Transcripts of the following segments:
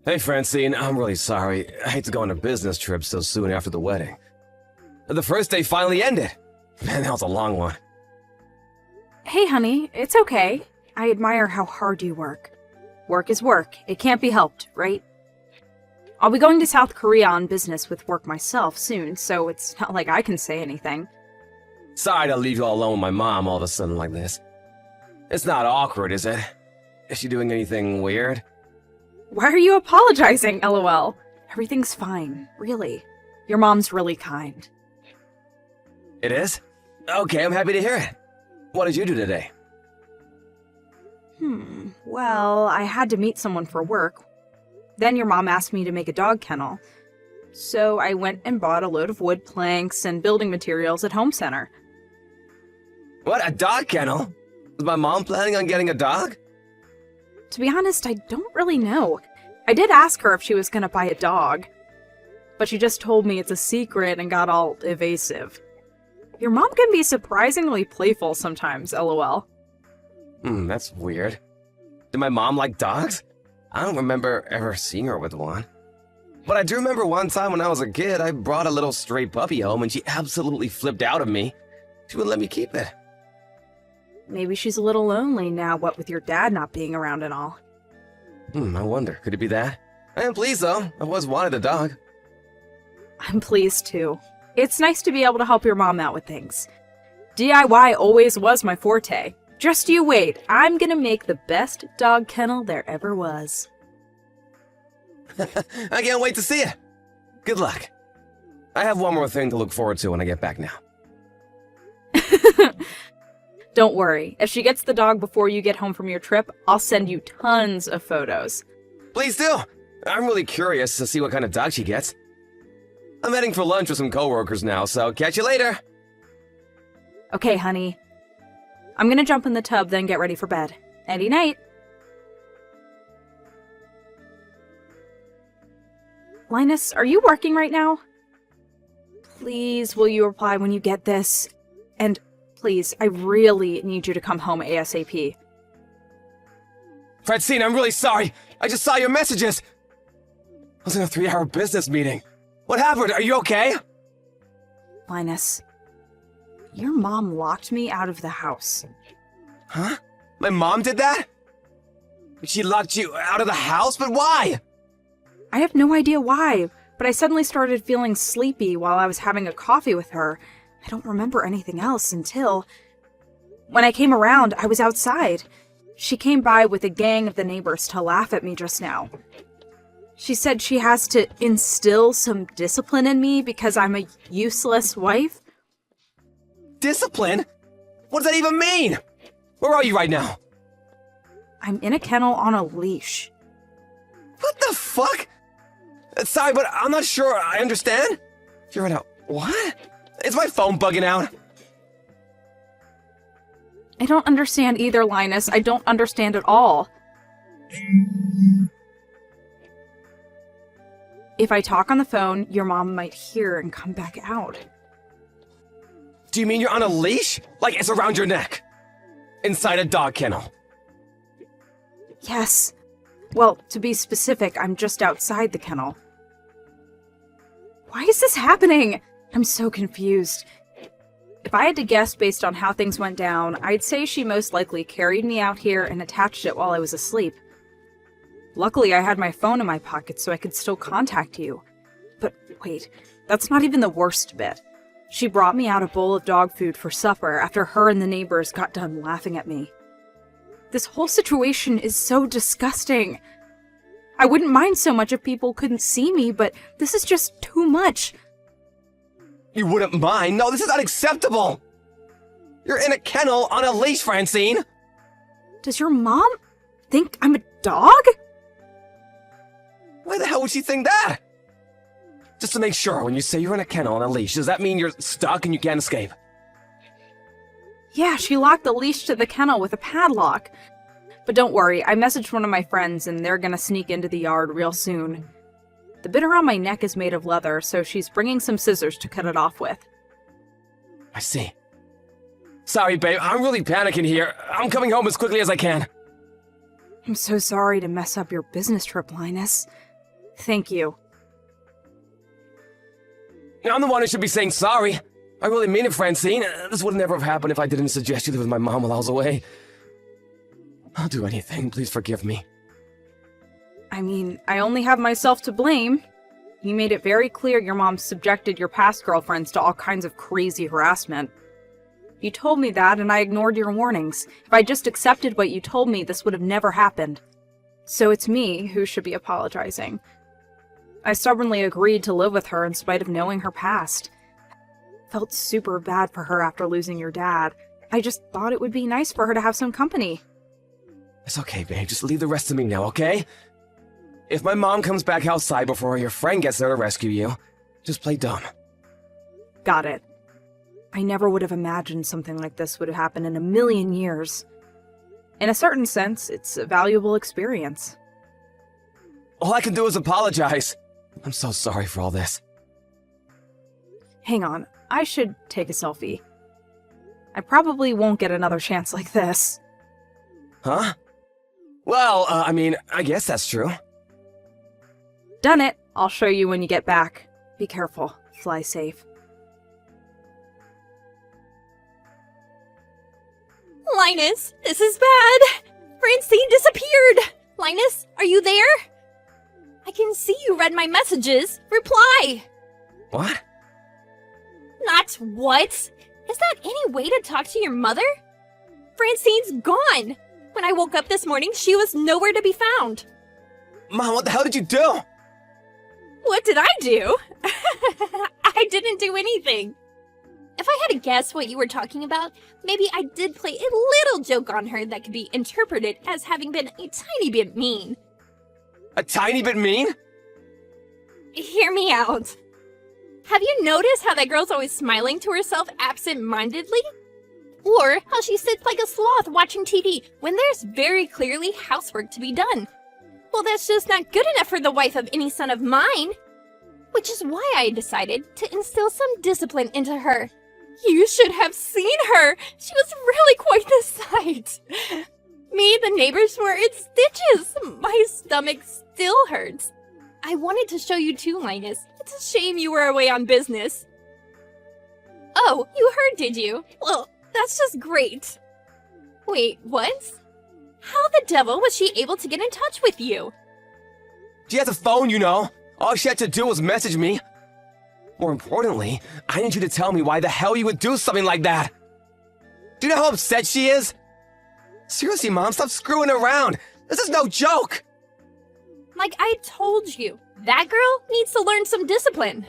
Hey, Francine, I'm really sorry. I hate to go on a business trip so soon after the wedding. The first day finally ended. Man, that was a long one. Hey, honey, it's okay. I admire how hard you work. Work is work. It can't be helped, right? I'll be going to South Korea on business with work myself soon, so it's not like I can say anything. Sorry to leave you all alone with my mom all of a sudden like this. It's not awkward, is it? Is she doing anything weird? Why are you apologizing, LOL? Everything's fine, really. Your mom's really kind. It is? Okay, I'm happy to hear it. What did you do today? Well, I had to meet someone for work. Then your mom asked me to make a dog kennel. So I went and bought a load of wood planks and building materials at Home Center. What, a dog kennel? Was my mom planning on getting a dog? To be honest, I don't really know. I did ask her if she was gonna buy a dog, but she just told me it's a secret and got all evasive. Your mom can be surprisingly playful sometimes, LOL. That's weird. Did my mom like dogs? I don't remember ever seeing her with one. But I do remember one time when I was a kid, I brought a little stray puppy home and she absolutely flipped out at me. She wouldn't let me keep it. Maybe she's a little lonely now, what with your dad not being around and all. I wonder, could it be that? I am pleased though, I've always wanted a dog. I'm pleased too. It's nice to be able to help your mom out with things. DIY always was my forte. Just you wait, I'm gonna make the best dog kennel there ever was. I can't wait to see it. Good luck. I have one more thing to look forward to when I get back now. Don't worry, if she gets the dog before you get home from your trip, I'll send you tons of photos. Please do. I'm really curious to see what kind of dog she gets. I'm heading for lunch with some coworkers now, so catch you later. Okay, honey. I'm gonna jump in the tub, then get ready for bed. Nighty night. Linus, are you working right now? Please, will you reply when you get this? And please, I really need you to come home ASAP. Francine, I'm really sorry. I just saw your messages. I was in a 3-hour business meeting. What happened? Are you okay? Linus, your mom locked me out of the house. Huh? My mom did that? She locked you out of the house? But why? I have no idea why, but I suddenly started feeling sleepy while I was having a coffee with her. I don't remember anything else until... When I came around, I was outside. She came by with a gang of the neighbors to laugh at me just now. She said she has to instill some discipline in me because I'm a useless wife. Discipline? What does that even mean? Where are you right now? I'm in a kennel on a leash. What the fuck? Sorry, but I'm not sure I understand. You're in a... what? Is my phone bugging out? I don't understand either, Linus. I don't understand at all. If I talk on the phone, your mom might hear and come back out. Do you mean you're on a leash? Like it's around your neck? Inside a dog kennel? Yes. Well, to be specific, I'm just outside the kennel. Why is this happening? I'm so confused. If I had to guess based on how things went down, I'd say she most likely carried me out here and attached it while I was asleep. Luckily, I had my phone in my pocket so I could still contact you. But wait, that's not even the worst bit. She brought me out a bowl of dog food for supper after her and the neighbors got done laughing at me. This whole situation is so disgusting. I wouldn't mind so much if people couldn't see me, but this is just too much. You wouldn't mind? No, this is unacceptable! You're in a kennel on a leash, Francine! Does your mom think I'm a dog? Why the hell would she think that? Just to make sure, when you say you're in a kennel on a leash, does that mean you're stuck and you can't escape? Yeah, she locked the leash to the kennel with a padlock. But don't worry, I messaged one of my friends and they're gonna sneak into the yard real soon. The bit around my neck is made of leather, so she's bringing some scissors to cut it off with. I see. Sorry, babe, I'm really panicking here. I'm coming home as quickly as I can. I'm so sorry to mess up your business trip, Linus. Thank you. I'm the one who should be saying sorry. I really mean it, Francine. This would never have happened if I didn't suggest you live with my mom while I was away. I'll do anything. Please forgive me. I mean, I only have myself to blame. You made it very clear your mom subjected your past girlfriends to all kinds of crazy harassment. You told me that, and I ignored your warnings. If I just accepted what you told me, this would have never happened. So it's me who should be apologizing. I stubbornly agreed to live with her in spite of knowing her past. Felt super bad for her after losing your dad. I just thought it would be nice for her to have some company. It's okay, babe. Just leave the rest to me now, okay? If my mom comes back outside before your friend gets there to rescue you, just play dumb. Got it. I never would have imagined something like this would have happened in a million years. In a certain sense, it's a valuable experience. All I can do is apologize. I'm so sorry for all this. Hang on, I should take a selfie. I probably won't get another chance like this. Huh? Well, I mean, I guess that's true. Done it. I'll show you when you get back. Be careful. Fly safe. Linus, this is bad! Francine disappeared! Linus, are you there? I can see you read my messages. Reply! What? Not what? Is that any way to talk to your mother? Francine's gone! When I woke up this morning, she was nowhere to be found. Mom, what the hell did you do? What did I do? I didn't do anything. If I had to guess what you were talking about, maybe I did play a little joke on her that could be interpreted as having been a tiny bit mean. A tiny bit mean? Hear me out. Have you noticed how that girl's always smiling to herself absent-mindedly? Or how she sits like a sloth watching TV when there's very clearly housework to be done? Well, that's just not good enough for the wife of any son of mine. Which is why I decided to instill some discipline into her. You should have seen her! She was really quite the sight. Me, the neighbors were in stitches. My stomach still hurts. I wanted to show you too, Linus. It's a shame you were away on business. Oh, you heard, did you? Well, that's just great. Wait, what? How the devil was she able to get in touch with you? She has a phone, you know. All she had to do was message me. More importantly, I need you to tell me why the hell you would do something like that. Do you know how upset she is? Seriously, Mom, stop screwing around. This is no joke. Like I told you, that girl needs to learn some discipline.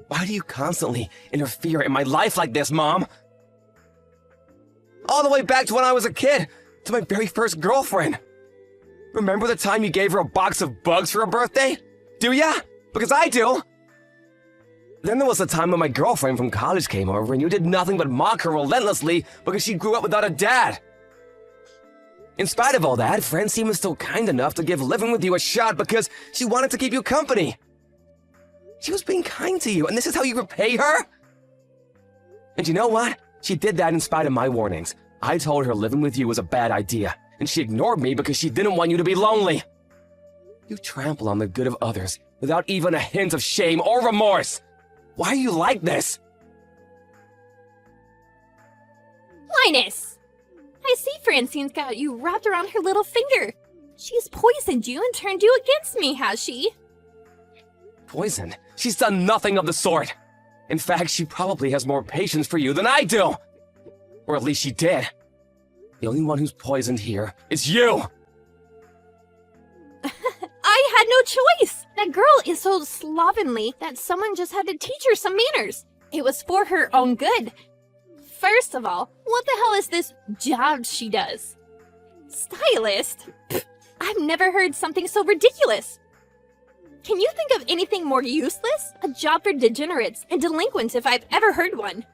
Why do you constantly interfere in my life like this, Mom? All the way back to when I was a kid, to my very first girlfriend. Remember the time you gave her a box of bugs for her birthday? Do ya? Because I do. Then there was the time when my girlfriend from college came over and you did nothing but mock her relentlessly because she grew up without a dad. In spite of all that, Francine was still kind enough to give living with you a shot because she wanted to keep you company. She was being kind to you, and this is how you repay her? And you know what? She did that in spite of my warnings. I told her living with you was a bad idea, and she ignored me because she didn't want you to be lonely. You trample on the good of others without even a hint of shame or remorse. Why are you like this? Linus! I see Francine's got you wrapped around her little finger. She's poisoned you and turned you against me, has she? Poison? She's done nothing of the sort. In fact, she probably has more patience for you than I do. Or at least she did. The only one who's poisoned here is you! I had no choice! That girl is so slovenly that someone just had to teach her some manners. It was for her own good. First of all, what the hell is this job she does? Stylist? Pfft, I've never heard something so ridiculous. Can you think of anything more useless? A job for degenerates and delinquents if I've ever heard one.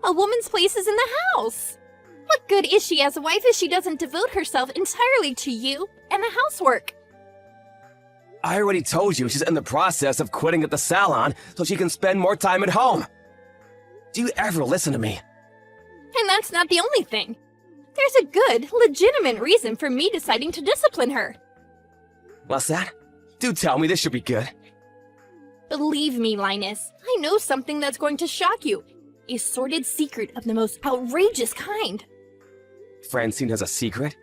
A woman's place is in the house. What good is she as a wife if she doesn't devote herself entirely to you and the housework? I already told you she's in the process of quitting at the salon so she can spend more time at home. Do you ever listen to me? And that's not the only thing. There's a good, legitimate reason for me deciding to discipline her. What's that? Do tell me, this should be good. Believe me, Linus, I know something that's going to shock you. A sordid secret of the most outrageous kind. Francine has a secret?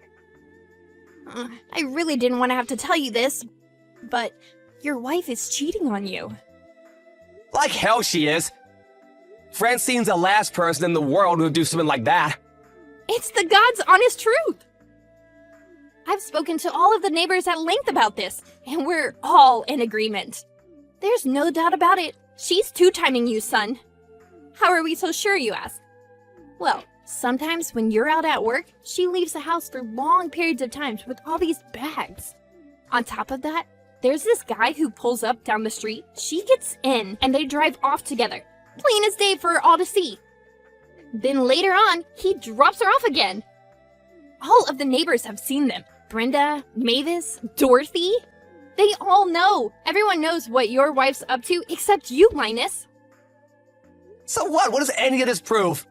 I really didn't want to have to tell you this, but your wife is cheating on you. Like hell she is. Francine's the last person in the world who would do something like that. It's the God's honest truth. I've spoken to all of the neighbors at length about this, and we're all in agreement. There's no doubt about it. She's two-timing you, son. How are we so sure, you ask? Well, sometimes when you're out at work, she leaves the house for long periods of time with all these bags. On top of that, there's this guy who pulls up down the street, she gets in, and they drive off together. Plain as day for all to see. Then later on, he drops her off again. All of the neighbors have seen them. Brenda, Mavis, Dorothy. They all know. Everyone knows what your wife's up to except you, Linus. So what? What does any of this prove?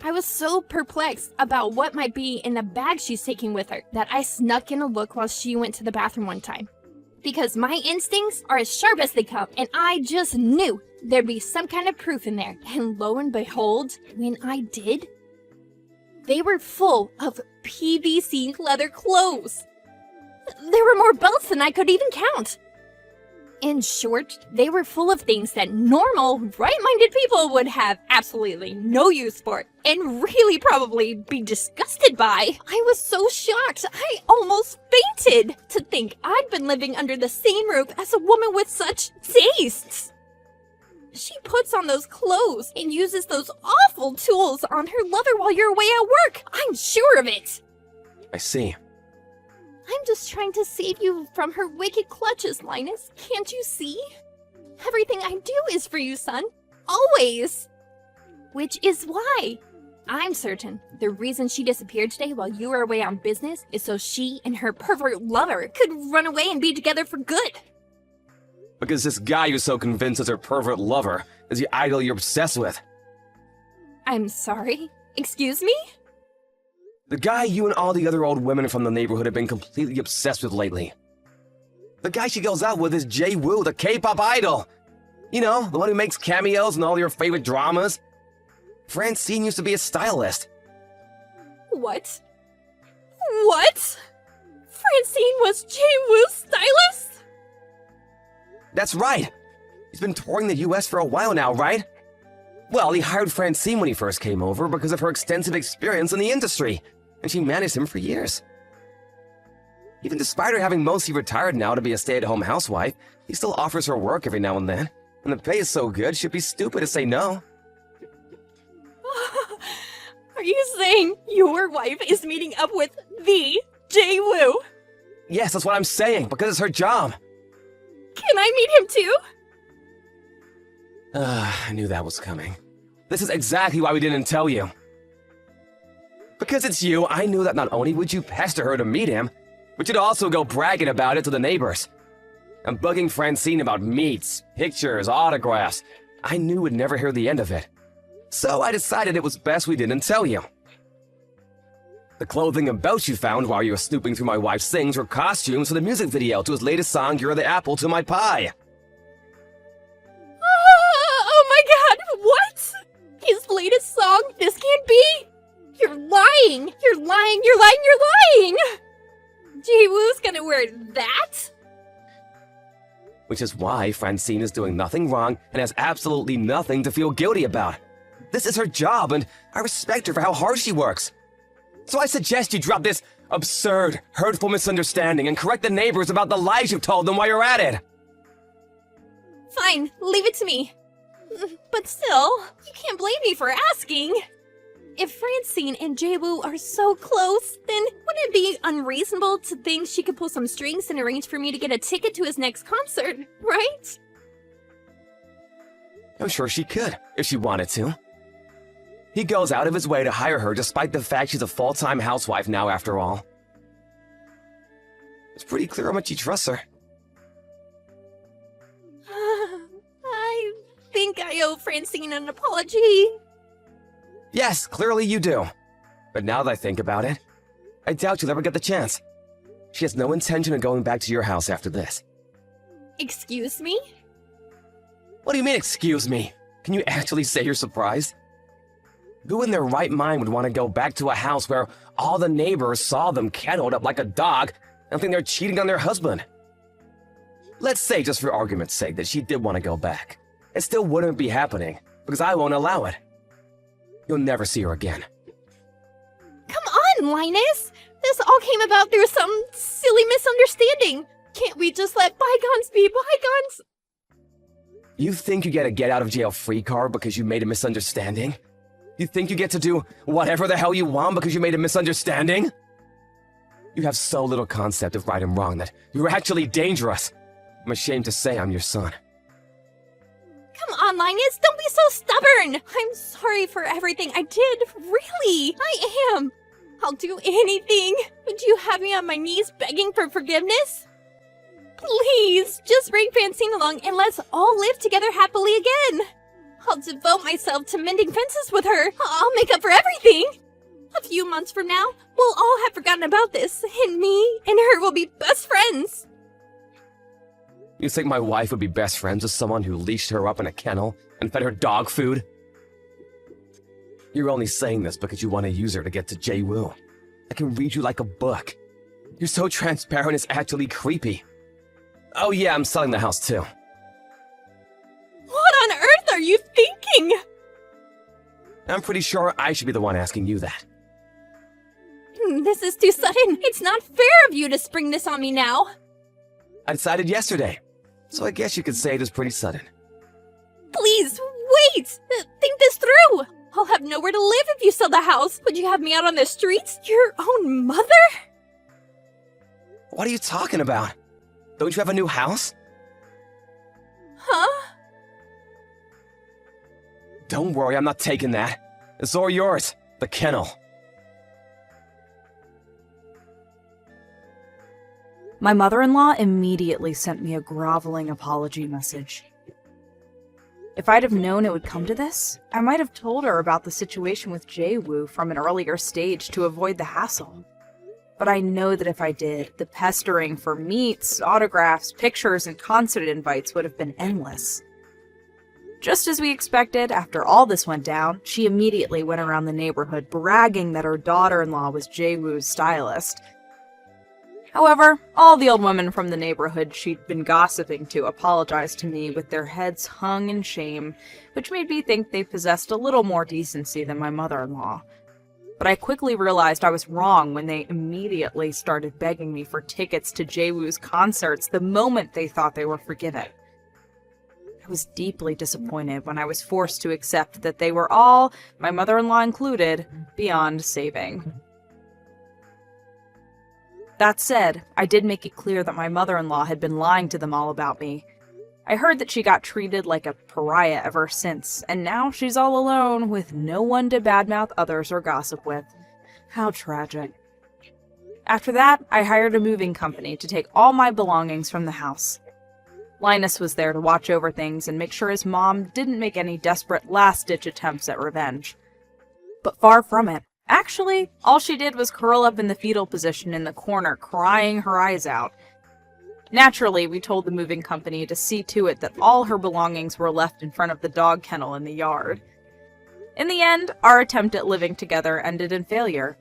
I was so perplexed about what might be in the bag she's taking with her that I snuck in a look while she went to the bathroom one time. Because my instincts are as sharp as they come, and I just knew there'd be some kind of proof in there. And lo and behold, when I did, they were full of PVC leather clothes. There were more belts than I could even count. In short, they were full of things that normal, right-minded people would have absolutely no use for and really probably be disgusted by. I was so shocked, I almost fainted to think I'd been living under the same roof as a woman with such tastes. She puts on those clothes and uses those awful tools on her lover while you're away at work. I'm sure of it. I see. I'm just trying to save you from her wicked clutches, Linus. Can't you see? Everything I do is for you, son. Always. Which is why I'm certain the reason she disappeared today while you were away on business is so she and her pervert lover could run away and be together for good. Because this guy you're so convinced is her pervert lover is the idol you're obsessed with. I'm sorry? Excuse me? The guy you and all the other old women from the neighborhood have been completely obsessed with lately. The guy she goes out with is Jay Woo, the K-pop idol. You know, the one who makes cameos in all your favorite dramas. Francine used to be a stylist. What? What? Francine was Jay Woo's stylist? That's right. He's been touring the US for a while now, right? Well, he hired Francine when he first came over because of her extensive experience in the industry, and she managed him for years. Even despite her having mostly retired now to be a stay-at-home housewife, he still offers her work every now and then, and the pay is so good she'd be stupid to say no. Are you saying your wife is meeting up with the Jay Woo? Yes, that's what I'm saying, because it's her job. Can I meet him too? I knew that was coming. This is exactly why we didn't tell you. Because it's you, I knew that not only would you pester her to meet him, but you'd also go bragging about it to the neighbors. And bugging Francine about meets, pictures, autographs. I knew we'd never hear the end of it. So I decided it was best we didn't tell you. The clothing and belts you found while you were snooping through my wife's things were costumes for the music video to his latest song, You're the Apple to My Pie. Oh my god, what? His latest song? This can't be! You're lying! You're lying, you're lying, you're lying! Jay Woo's gonna wear that? Which is why Francine is doing nothing wrong and has absolutely nothing to feel guilty about. This is her job, and I respect her for how hard she works. So I suggest you drop this absurd, hurtful misunderstanding and correct the neighbors about the lies you've told them while you're at it. Fine, leave it to me. But still, you can't blame me for asking. If Francine and Jay Woo are so close, then wouldn't it be unreasonable to think she could pull some strings and arrange for me to get a ticket to his next concert, right? I'm sure she could, if she wanted to. He goes out of his way to hire her despite the fact she's a full-time housewife now after all. It's pretty clear how much he trusts her. I think I owe Francine an apology. Yes, clearly you do. But now that I think about it, I doubt you'll ever get the chance. She has no intention of going back to your house after this. Excuse me? What do you mean, excuse me? Can you actually say you're surprised? Who in their right mind would want to go back to a house where all the neighbors saw them kenneled up like a dog and think they're cheating on their husband? Let's say, just for argument's sake, that she did want to go back. It still wouldn't be happening, because I won't allow it. You'll never see her again. Come on, Linus! This all came about through some silly misunderstanding. Can't we just let bygones be bygones? You think you get a get-out-of-jail-free card because you made a misunderstanding? You think you get to do whatever the hell you want because you made a misunderstanding? You have so little concept of right and wrong that you're actually dangerous. I'm ashamed to say I'm your son. Come on, Linus, don't be so stubborn! I'm sorry for everything I did, really, I am. I'll do anything. Would you have me on my knees begging for forgiveness? Please, just bring Francine along and let's all live together happily again. I'll devote myself to mending fences with her. I'll make up for everything. A few months from now, we'll all have forgotten about this, and me and her will be best friends. You think my wife would be best friends with someone who leashed her up in a kennel and fed her dog food? You're only saying this because you want to use her to get to Jay-Woo. I can read you like a book. You're so transparent, it's actually creepy. Oh yeah, I'm selling the house too. What on earth are you thinking? I'm pretty sure I should be the one asking you that. This is too sudden. It's not fair of you to spring this on me now. I decided yesterday, so I guess you could say it was pretty sudden. Please, wait! Think this through! I'll have nowhere to live if you sell the house. Would you have me out on the streets? Your own mother? What are you talking about? Don't you have a new house? Huh? Don't worry, I'm not taking that. It's all yours. The kennel. My mother-in-law immediately sent me a groveling apology message. If I'd have known it would come to this, I might have told her about the situation with Jay-Woo from an earlier stage to avoid the hassle. But I know that if I did, the pestering for meets, autographs, pictures, and concert invites would have been endless. Just as we expected, after all this went down, she immediately went around the neighborhood bragging that her daughter-in-law was Jay-Woo's stylist. However, all the old women from the neighborhood she'd been gossiping to apologized to me with their heads hung in shame, which made me think they possessed a little more decency than my mother-in-law. But I quickly realized I was wrong when they immediately started begging me for tickets to Jay-Woo's concerts the moment they thought they were forgiven. I was deeply disappointed when I was forced to accept that they were all, my mother-in-law included, beyond saving. That said, I did make it clear that my mother-in-law had been lying to them all about me. I heard that she got treated like a pariah ever since, and now she's all alone with no one to badmouth others or gossip with. How tragic. After that, I hired a moving company to take all my belongings from the house. Linus was there to watch over things and make sure his mom didn't make any desperate last-ditch attempts at revenge. But far from it. Actually, all she did was curl up in the fetal position in the corner, crying her eyes out. Naturally, we told the moving company to see to it that all her belongings were left in front of the dog kennel in the yard. In the end, our attempt at living together ended in failure.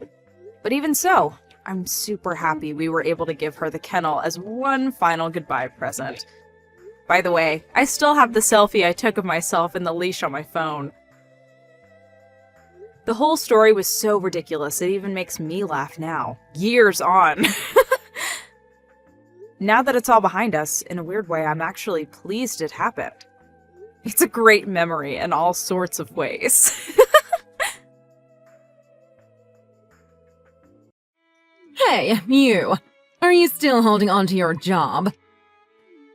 But even so, I'm super happy we were able to give her the kennel as one final goodbye present. By the way, I still have the selfie I took of myself in the leash on my phone. The whole story was so ridiculous it even makes me laugh now, years on. Now that it's all behind us, in a weird way, I'm actually pleased it happened. It's a great memory in all sorts of ways. Hey, you! Are you still holding on to your job?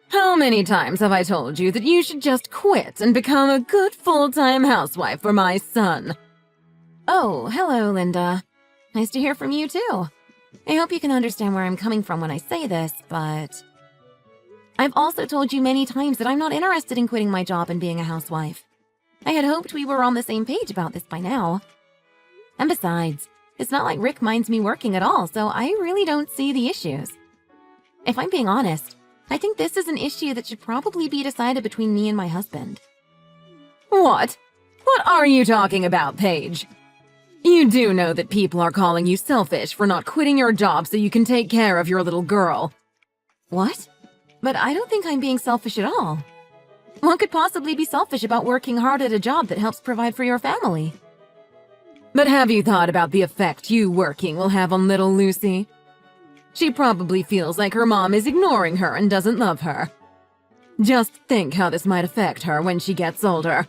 How many times have I told you that you should just quit and become a good full-time housewife for my son? Oh, hello, Linda. Nice to hear from you, too. I hope you can understand where I'm coming from when I say this, but I've also told you many times that I'm not interested in quitting my job and being a housewife. I had hoped we were on the same page about this by now. And besides, it's not like Rick minds me working at all, so I really don't see the issues. If I'm being honest, I think this is an issue that should probably be decided between me and my husband. What? What are you talking about, Paige? You do know that people are calling you selfish for not quitting your job so you can take care of your little girl. What? But I don't think I'm being selfish at all. What could possibly be selfish about working hard at a job that helps provide for your family? But have you thought about the effect you working will have on little Lucy? She probably feels like her mom is ignoring her and doesn't love her. Just think how this might affect her when she gets older.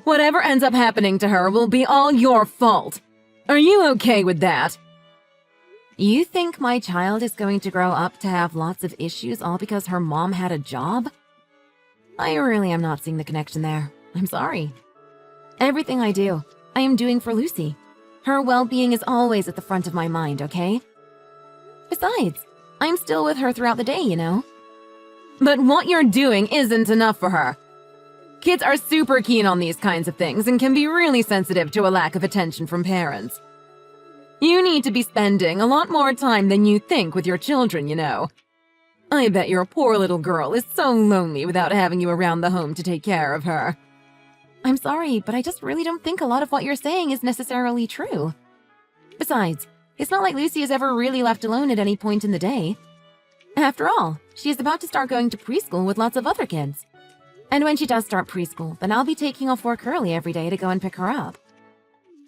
Whatever ends up happening to her will be all your fault. Are you okay with that? You think my child is going to grow up to have lots of issues all because her mom had a job? I really am not seeing the connection there. I'm sorry. Everything I do, I am doing for Lucy. Her well-being is always at the front of my mind, okay? Besides, I'm still with her throughout the day, you know? But what you're doing isn't enough for her. Kids are super keen on these kinds of things and can be really sensitive to a lack of attention from parents. You need to be spending a lot more time than you think with your children, you know. I bet your poor little girl is so lonely without having you around the home to take care of her. I'm sorry, but I just really don't think a lot of what you're saying is necessarily true. Besides, it's not like Lucy is ever really left alone at any point in the day. After all, she is about to start going to preschool with lots of other kids. And when she does start preschool, then I'll be taking off work early every day to go and pick her up.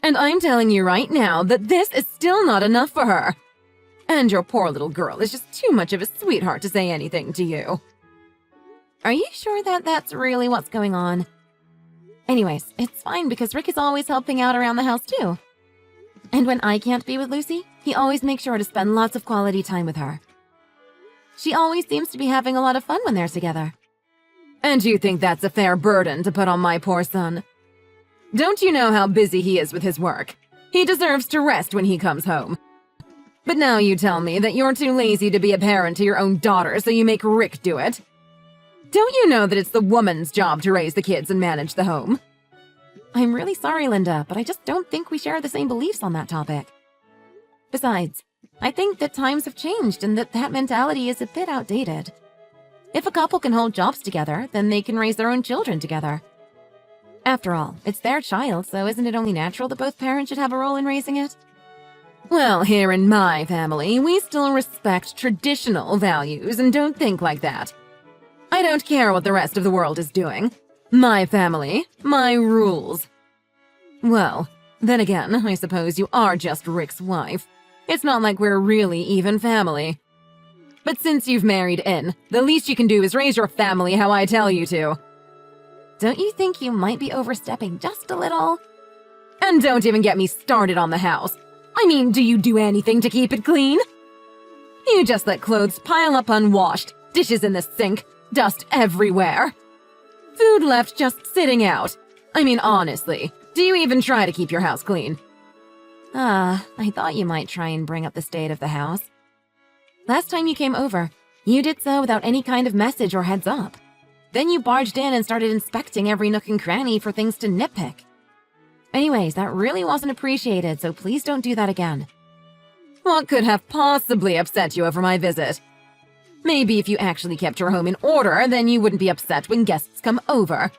And I'm telling you right now that this is still not enough for her. And your poor little girl is just too much of a sweetheart to say anything to you. Are you sure that that's really what's going on? Anyways, it's fine because Rick is always helping out around the house too. And when I can't be with Lucy, he always makes sure to spend lots of quality time with her. She always seems to be having a lot of fun when they're together. And you think that's a fair burden to put on my poor son? Don't you know how busy he is with his work? He deserves to rest when he comes home. But now you tell me that you're too lazy to be a parent to your own daughter, so you make Rick do it. Don't you know that it's the woman's job to raise the kids and manage the home? I'm really sorry, Linda, but I just don't think we share the same beliefs on that topic. Besides, I think that times have changed and that mentality is a bit outdated. If a couple can hold jobs together, then they can raise their own children together. After all, it's their child, so isn't it only natural that both parents should have a role in raising it? Well, here in my family, we still respect traditional values and don't think like that. I don't care what the rest of the world is doing. My family, my rules. Well, then again, I suppose you are just Rick's wife. It's not like we're really even family. But since you've married in, the least you can do is raise your family how I tell you to. Don't you think you might be overstepping just a little? And don't even get me started on the house. I mean, do you do anything to keep it clean? You just let clothes pile up unwashed, dishes in the sink, dust everywhere. Food left just sitting out. I mean, honestly, do you even try to keep your house clean? I thought you might try and bring up the state of the house. Last time you came over, you did so without any kind of message or heads up. Then you barged in and started inspecting every nook and cranny for things to nitpick. Anyways, that really wasn't appreciated, so please don't do that again. What could have possibly upset you over my visit? Maybe if you actually kept your home in order, then you wouldn't be upset when guests come over.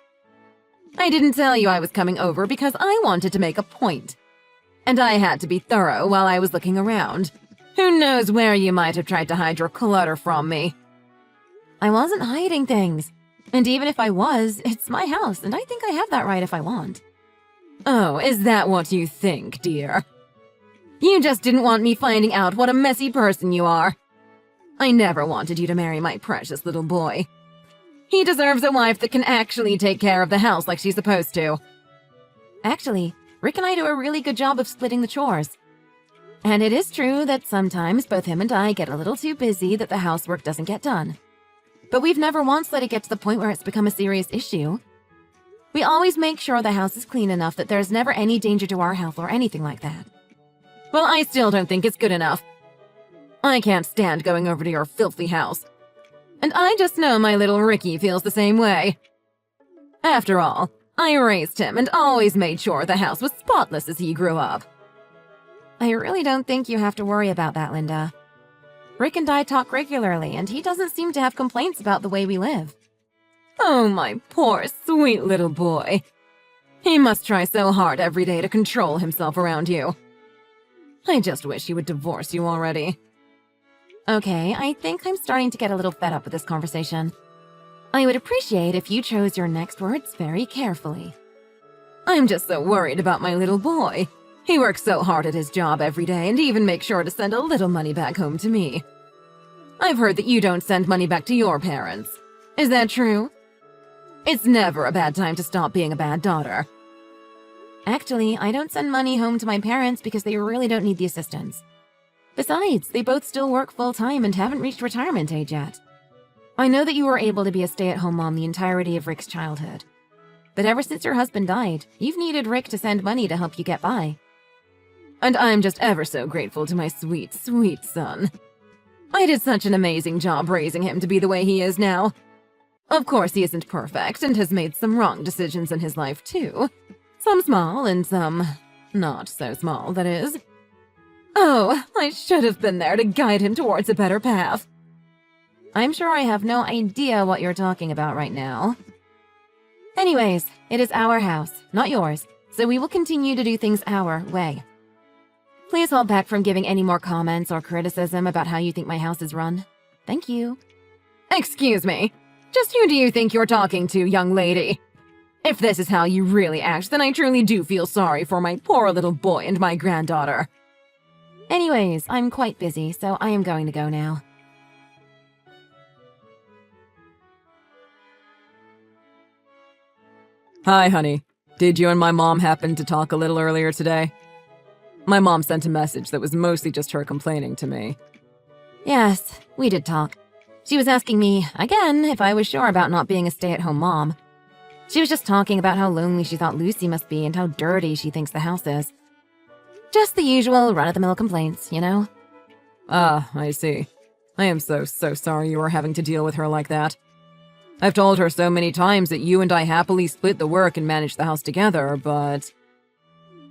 I didn't tell you I was coming over because I wanted to make a point. And I had to be thorough while I was looking around. Who knows where you might have tried to hide your clutter from me? I wasn't hiding things. And even if I was, it's my house, and I think I have that right if I want. Oh, is that what you think, dear? You just didn't want me finding out what a messy person you are. I never wanted you to marry my precious little boy. He deserves a wife that can actually take care of the house like she's supposed to. Actually, Rick and I do a really good job of splitting the chores. And it is true that sometimes both him and I get a little too busy that the housework doesn't get done. But we've never once let it get to the point where it's become a serious issue. We always make sure the house is clean enough that there's never any danger to our health or anything like that. Well, I still don't think it's good enough. I can't stand going over to your filthy house. And I just know my little Ricky feels the same way. After all, I raised him and always made sure the house was spotless as he grew up. I really don't think you have to worry about that, Linda. Rick and I talk regularly, and he doesn't seem to have complaints about the way we live. Oh, my poor, sweet little boy. He must try so hard every day to control himself around you. I just wish he would divorce you already. Okay, I think I'm starting to get a little fed up with this conversation. I would appreciate if you chose your next words very carefully. I'm just so worried about my little boy. He works so hard at his job every day and even makes sure to send a little money back home to me. I've heard that you don't send money back to your parents. Is that true? It's never a bad time to stop being a bad daughter. Actually, I don't send money home to my parents because they really don't need the assistance. Besides, they both still work full-time and haven't reached retirement age yet. I know that you were able to be a stay-at-home mom the entirety of Rick's childhood. But ever since your husband died, you've needed Rick to send money to help you get by. And I'm just ever so grateful to my sweet, sweet son. I did such an amazing job raising him to be the way he is now. Of course, he isn't perfect and has made some wrong decisions in his life, too. Some small and some not so small, that is. Oh, I should have been there to guide him towards a better path. I'm sure I have no idea what you're talking about right now. Anyways, it is our house, not yours, so we will continue to do things our way. Please hold back from giving any more comments or criticism about how you think my house is run. Thank you. Excuse me. Just who do you think you're talking to, young lady? If this is how you really act, then I truly do feel sorry for my poor little boy and my granddaughter. Anyways, I'm quite busy, so I am going to go now. Hi, honey. Did you and my mom happen to talk a little earlier today? My mom sent a message that was mostly just her complaining to me. Yes, we did talk. She was asking me, again, if I was sure about not being a stay-at-home mom. She was just talking about how lonely she thought Lucy must be and how dirty she thinks the house is. Just the usual run-of-the-mill complaints, you know? Ah, I see. I am so sorry you are having to deal with her like that. I've told her so many times that you and I happily split the work and manage the house together, but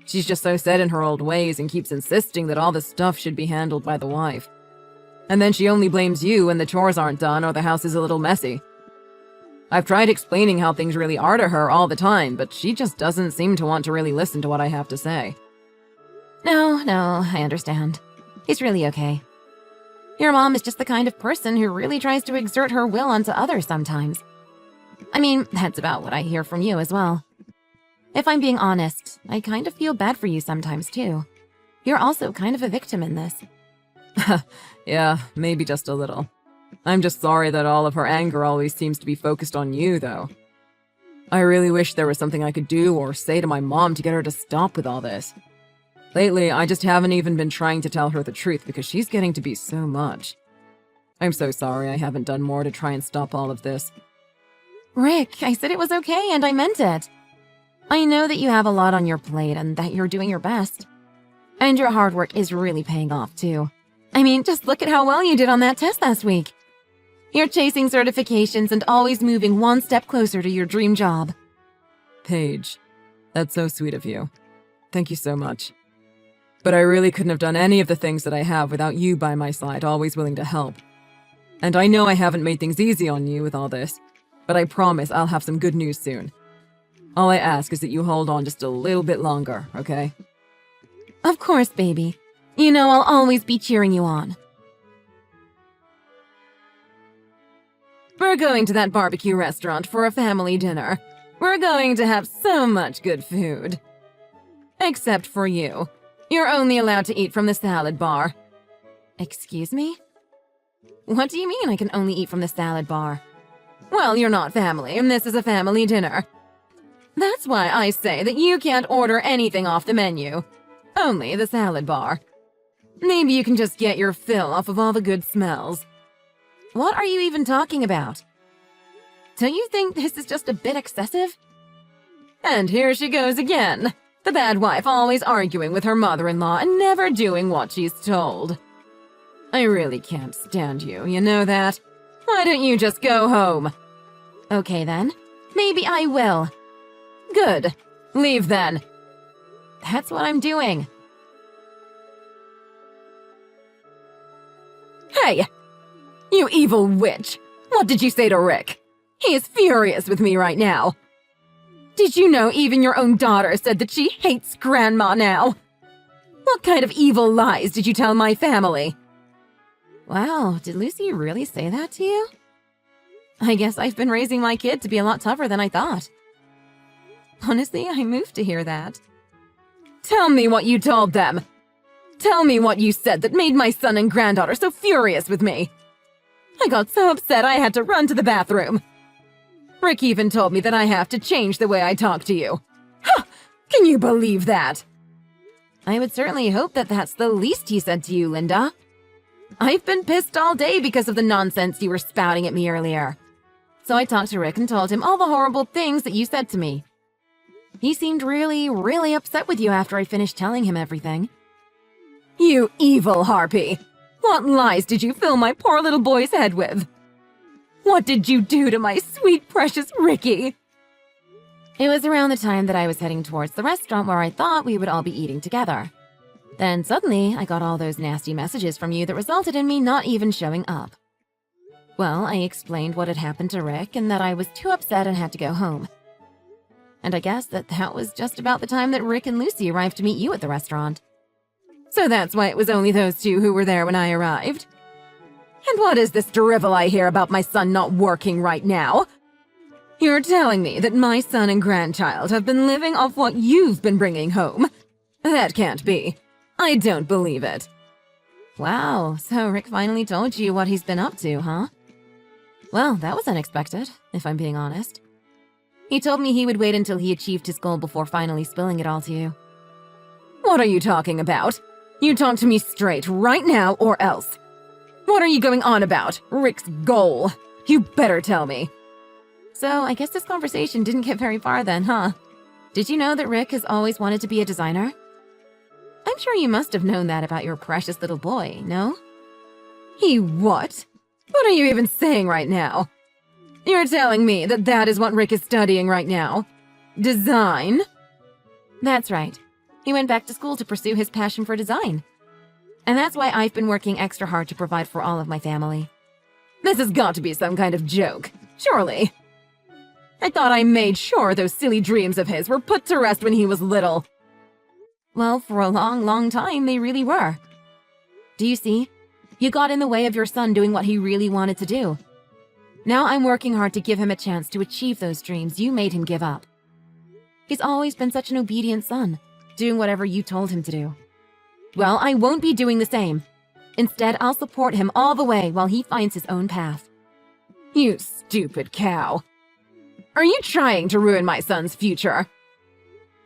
she's just so set in her old ways and keeps insisting that all the stuff should be handled by the wife. And then she only blames you when the chores aren't done or the house is a little messy. I've tried explaining how things really are to her all the time, but she just doesn't seem to want to really listen to what I have to say. No, I understand. He's really okay. Your mom is just the kind of person who really tries to exert her will onto others sometimes. I mean, that's about what I hear from you as well. If I'm being honest, I kind of feel bad for you sometimes, too. You're also kind of a victim in this. Yeah, maybe just a little. I'm just sorry that all of her anger always seems to be focused on you, though. I really wish there was something I could do or say to my mom to get her to stop with all this. Lately, I just haven't even been trying to tell her the truth because she's getting to be so much. I'm so sorry I haven't done more to try and stop all of this. Rick, I said it was okay and I meant it. I know that you have a lot on your plate and that you're doing your best. And your hard work is really paying off, too. I mean, just look at how well you did on that test last week. You're chasing certifications and always moving one step closer to your dream job. Paige, that's so sweet of you. Thank you so much. But I really couldn't have done any of the things that I have without you by my side, always willing to help. And I know I haven't made things easy on you with all this, but I promise I'll have some good news soon. All I ask is that you hold on just a little bit longer, okay? Of course, baby. You know I'll always be cheering you on. We're going to that barbecue restaurant for a family dinner. We're going to have so much good food. Except for you. You're only allowed to eat from the salad bar. Excuse me? What do you mean I can only eat from the salad bar? Well, you're not family, and this is a family dinner. That's why I say that you can't order anything off the menu. Only the salad bar. Maybe you can just get your fill off of all the good smells. What are you even talking about? Don't you think this is just a bit excessive? And here she goes again. The bad wife always arguing with her mother-in-law and never doing what she's told. I really can't stand you, you know that? Why don't you just go home? Okay then, maybe I will. Good. Leave then. That's what I'm doing. Hey! You evil witch! What did you say to Rick? He is furious with me right now. Did you know even your own daughter said that she hates Grandma now? What kind of evil lies did you tell my family? Wow, did Lucy really say that to you? I guess I've been raising my kid to be a lot tougher than I thought. Honestly, I'm moved to hear that. Tell me what you told them. Tell me what you said that made my son and granddaughter so furious with me. I got so upset I had to run to the bathroom. Rick even told me that I have to change the way I talk to you. Huh! Can you believe that? I would certainly hope that that's the least he said to you, Linda. I've been pissed all day because of the nonsense you were spouting at me earlier. So I talked to Rick and told him all the horrible things that you said to me. He seemed really, really upset with you after I finished telling him everything. You evil harpy! What lies did you fill my poor little boy's head with? What did you do to my sweet, precious Ricky? It was around the time that I was heading towards the restaurant where I thought we would all be eating together. Then suddenly, I got all those nasty messages from you that resulted in me not even showing up. Well, I explained what had happened to Rick and that I was too upset and had to go home. And I guess that was just about the time that Rick and Lucy arrived to meet you at the restaurant. So that's why it was only those two who were there when I arrived. And what is this drivel I hear about my son not working right now? You're telling me that my son and grandchild have been living off what you've been bringing home? That can't be. I don't believe it. Wow, so Rick finally told you what he's been up to, huh? Well, that was unexpected, if I'm being honest. He told me he would wait until he achieved his goal before finally spilling it all to you. What are you talking about? You talk to me straight right now or else. What are you going on about? Rick's goal. You better tell me. So, I guess this conversation didn't get very far then, huh? Did you know that Rick has always wanted to be a designer? I'm sure you must have known that about your precious little boy, no? He what? What are you even saying right now? You're telling me that that is what Rick is studying right now? Design? That's right. He went back to school to pursue his passion for design. And that's why I've been working extra hard to provide for all of my family. This has got to be some kind of joke, surely. I thought I made sure those silly dreams of his were put to rest when he was little. Well, for a long, long time, they really were. Do you see? You got in the way of your son doing what he really wanted to do. Now I'm working hard to give him a chance to achieve those dreams you made him give up. He's always been such an obedient son, doing whatever you told him to do. Well, I won't be doing the same. Instead, I'll support him all the way while he finds his own path. You stupid cow. Are you trying to ruin my son's future?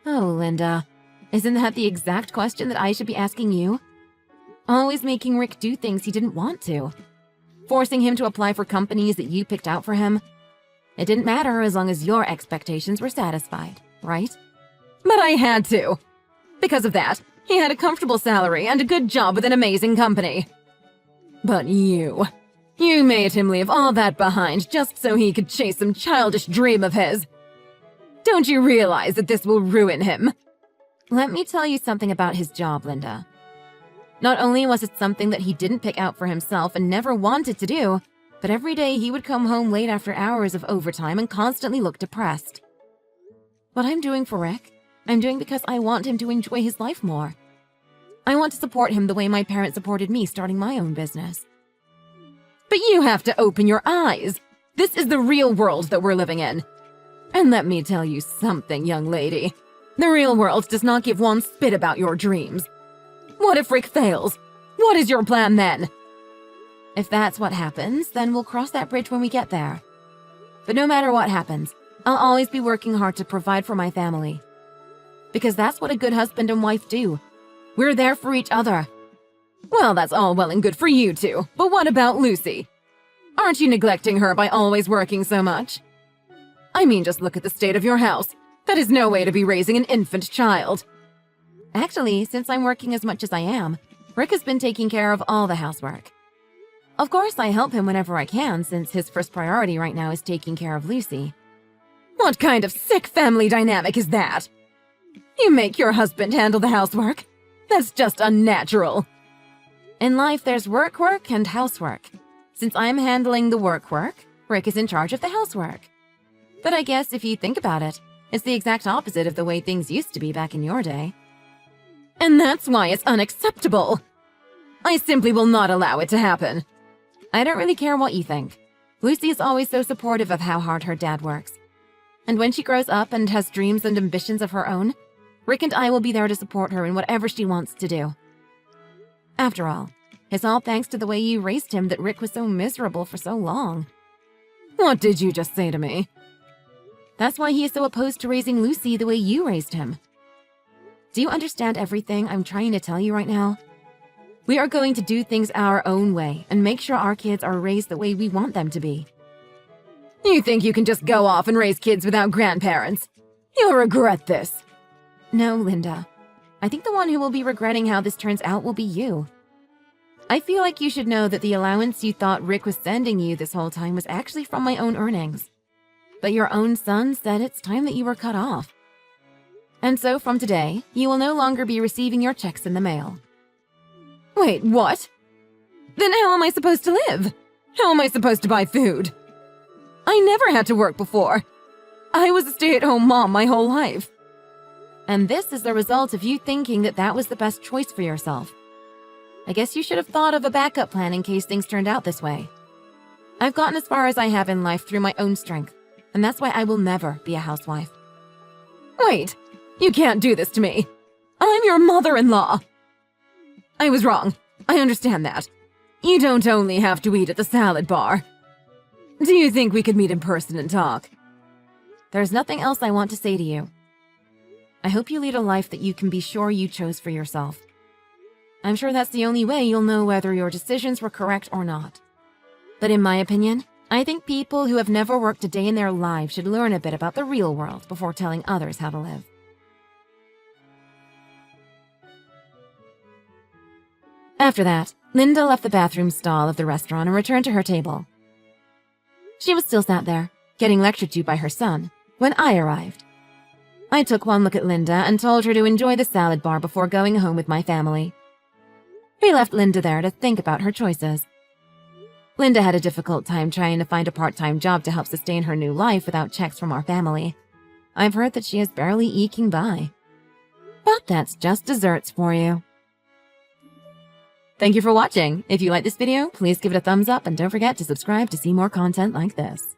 Oh, Linda, isn't that the exact question that I should be asking you? Always making Rick do things he didn't want to. Forcing him to apply for companies that you picked out for him. It didn't matter as long as your expectations were satisfied, right? But I had to. Because of that, he had a comfortable salary and a good job with an amazing company. But you made him leave all that behind just so he could chase some childish dream of his. Don't you realize that this will ruin him? Let me tell you something about his job, Linda. Not only was it something that he didn't pick out for himself and never wanted to do, but every day he would come home late after hours of overtime and constantly look depressed. What I'm doing for Rick, I'm doing because I want him to enjoy his life more. I want to support him the way my parents supported me starting my own business. But you have to open your eyes. This is the real world that we're living in. And let me tell you something, young lady. The real world does not give one spit about your dreams. What if Rick fails? What is your plan then? If that's what happens, then we'll cross that bridge when we get there. But no matter what happens, I'll always be working hard to provide for my family. Because that's what a good husband and wife do. We're there for each other. Well, that's all well and good for you two, but what about Lucy? Aren't you neglecting her by always working so much? I mean, just look at the state of your house. That is no way to be raising an infant child. Actually, since I'm working as much as I am, Rick has been taking care of all the housework. Of course, I help him whenever I can, since his first priority right now is taking care of Lucy. What kind of sick family dynamic is that? You make your husband handle the housework? That's just unnatural. In life, there's work and housework. Since I'm handling the work, Rick is in charge of the housework. But I guess if you think about it, it's the exact opposite of the way things used to be back in your day. And that's why it's unacceptable. I simply will not allow it to happen. I don't really care what you think. Lucy is always so supportive of how hard her dad works. And when she grows up and has dreams and ambitions of her own, Rick and I will be there to support her in whatever she wants to do. After all, it's all thanks to the way you raised him that Rick was so miserable for so long. What did you just say to me? That's why he is so opposed to raising Lucy the way you raised him. Do you understand everything I'm trying to tell you right now? We are going to do things our own way and make sure our kids are raised the way we want them to be. You think you can just go off and raise kids without grandparents? You'll regret this. No, Linda. I think the one who will be regretting how this turns out will be you. I feel like you should know that the allowance you thought Rick was sending you this whole time was actually from my own earnings. But your own son said it's time that you were cut off. And so from today, you will no longer be receiving your checks in the mail. Wait, what? Then how am I supposed to live? How am I supposed to buy food? I never had to work before. I was a stay-at-home mom my whole life. And this is the result of you thinking that that was the best choice for yourself. I guess you should have thought of a backup plan in case things turned out this way. I've gotten as far as I have in life through my own strength, and that's why I will never be a housewife. Wait, you can't do this to me. I'm your mother-in-law. I was wrong. I understand that. You don't only have to eat at the salad bar. Do you think we could meet in person and talk? There's nothing else I want to say to you. I hope you lead a life that you can be sure you chose for yourself. I'm sure that's the only way you'll know whether your decisions were correct or not. But in my opinion, I think people who have never worked a day in their lives should learn a bit about the real world before telling others how to live. After that, Linda left the bathroom stall of the restaurant and returned to her table. She was still sat there, getting lectured to by her son, when I arrived. I took one look at Linda and told her to enjoy the salad bar before going home with my family. We left Linda there to think about her choices. Linda had a difficult time trying to find a part-time job to help sustain her new life without checks from our family. I've heard that she is barely eking by. But that's just desserts for you. Thank you for watching. If you like this video, please give it a thumbs up and don't forget to subscribe to see more content like this.